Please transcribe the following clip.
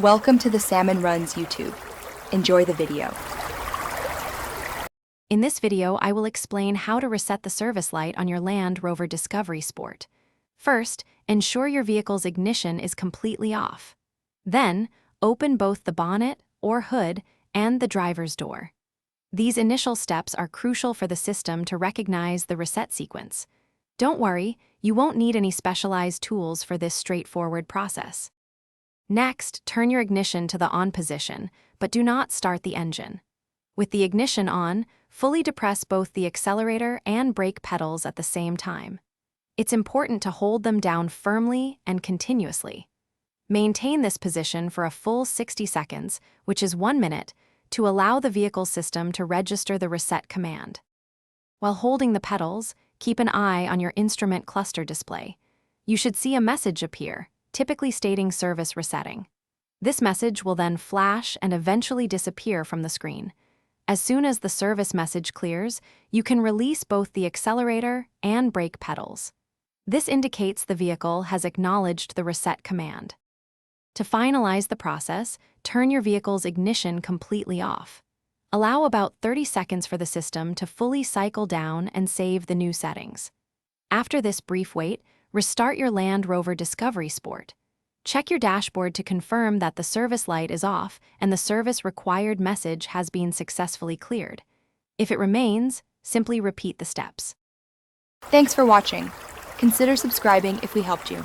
Welcome to the Salmon Runs YouTube. Enjoy the video. In this video, I will explain how to reset the service light on your Land Rover Discovery Sport. First, ensure your vehicle's ignition is completely off. Then, open both the bonnet or hood and the driver's door. These initial steps are crucial for the system to recognize the reset sequence. Don't worry, you won't need any specialized tools for this straightforward process. Next, turn your ignition to the on position, but do not start the engine. With the ignition on, fully depress both the accelerator and brake pedals at the same time. It's important to hold them down firmly and continuously. Maintain this position for a full 60 seconds, which is 1 minute, to allow the vehicle system to register the reset command. While holding the pedals, keep an eye on your instrument cluster display. You should see a message appear, typically stating service resetting. This message will then flash and eventually disappear from the screen. As soon as the service message clears, you can release both the accelerator and brake pedals. This indicates the vehicle has acknowledged the reset command. To finalize the process, turn your vehicle's ignition completely off. Allow about 30 seconds for the system to fully cycle down and save the new settings. After this brief wait, restart your Land Rover Discovery Sport. Check your dashboard to confirm that the service light is off and the service required message has been successfully cleared. If it remains, simply repeat the steps. Thanks for watching. Consider subscribing if we helped you.